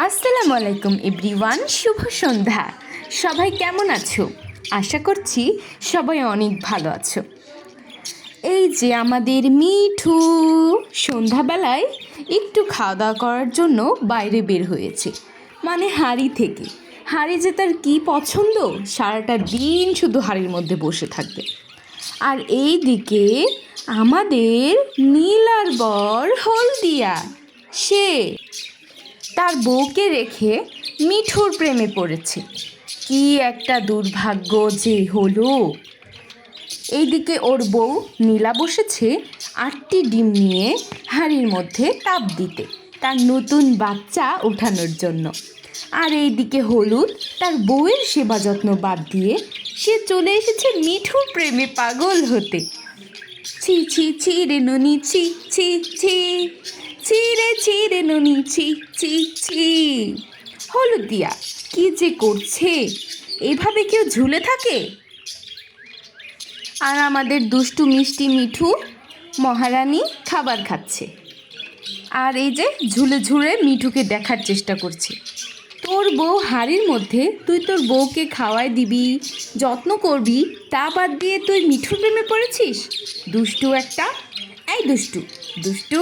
আসসালামু আলাইকুম এভরিওয়ান, শুভ সন্ধ্যা। সবাই কেমন আছো? আশা করছি সবাই অনেক ভালো আছো। এই যে আমাদের মিঠু সন্ধ্যাবেলায় একটু খাওয়া দাওয়া করার জন্য বাইরে বের হয়েছে, মানে হাঁড়ি থেকে। হাঁড়ি যে তার কী পছন্দ, সারাটা দিন শুধু হাঁড়ির মধ্যে বসে থাকবে। আর এই দিকে আমাদের নীলার বর হলদিয়া, সে তার বউকে রেখে মিঠুর প্রেমে পড়েছে। কি একটা দুর্ভাগ্য যে হলো। এইদিকে ওর বউ নীলা বসেছে 8টি ডিম নিয়ে হাঁড়ির মধ্যে তাপ দিতে, তার নতুন বাচ্চা ওঠানোর জন্য। আর এইদিকে হলুদ তার বউয়ের সেবা যত্ন বাদ দিয়ে সে চলে এসেছে মিঠুর প্রেমে পাগল হতে। ছি ছি ছি রে ননি, ছি ছি ছি ছি রে ছি রে ননি, ছি ছি ছি। হলুদিয়া কি যে করছে, এইভাবে কেউ ঝুলে থাকে? আর আমাদের দুষ্টু মিষ্টি মিঠু মহারানী খাবার খাচ্ছে, আর এই যে ঝুলে ঝুলে মিঠুকে দেখার চেষ্টা করছে। তোর বউ হাঁড়ির মধ্যে, তুই তোর বউকে খাওয়াই দিবি, যত্ন করবি, তা বাদ দিয়ে তুই মিঠুর প্রেমে পড়েছিস? দুষ্টু একটা। এই দুষ্টু দুষ্টু,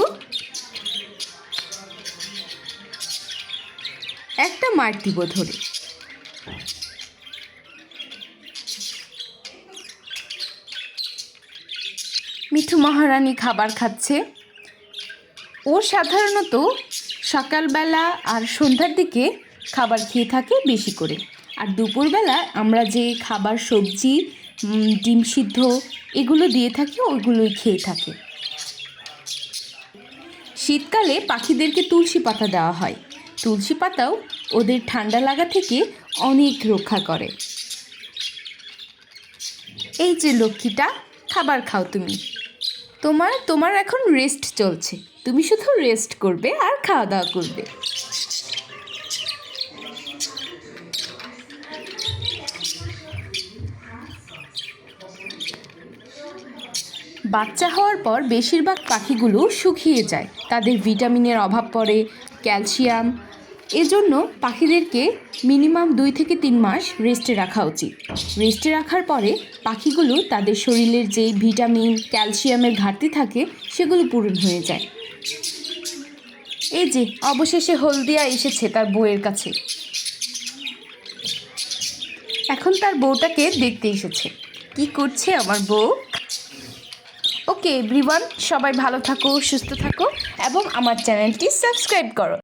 একটা মার দিব ধরে। মিঠু মহারানী খাবার খাচ্ছে। ও সাধারণত সকালবেলা আর সন্ধ্যার দিকে খাবার খেয়ে থাকে বেশি করে, আর দুপুরবেলা আমরা যে খাবার, সবজি, ডিম সিদ্ধ এগুলো দিয়ে থাকি, ওইগুলোই খেয়ে থাকে। শীতকালে পাখিদেরকে তুলসী পাতা দেওয়া হয়। তুলসী পাতাও ওদের ঠান্ডা লাগা থেকে অনেক রক্ষা করে। এই যে লক্ষ্মীটা, খাবার খাও তুমি। তোমার এখন রেস্ট চলছে, তুমি শুধু রেস্ট করবে আর খাওয়া দাওয়া করবে। বাচ্চা হওয়ার পর বেশিরভাগ পাখিগুলো শুকিয়ে যায়, তাদের ভিটামিনের অভাব পড়ে, ক্যালসিয়াম। এজন্য পাখিদেরকে মিনিমাম 2 থেকে 3 মাস রেস্টে রাখা উচিত। রেস্টে রাখার পরে পাখিগুলো তাদের শরীরের যেই ভিটামিন, ক্যালসিয়ামের ঘাটতি থাকে সেগুলো পূরণ হয়ে যায়। এই যে অবশেষে হলদিয়া এসেছে তার বউয়ের কাছে। এখন তার বউটাকে দেখতে এসেছে। কি করছে আমার বউ? ওকে এভরিওয়ান, সবাই ভালো থাকো, সুস্থ থাকো এবং আমার চ্যানেলটি সাবস্ক্রাইব করো।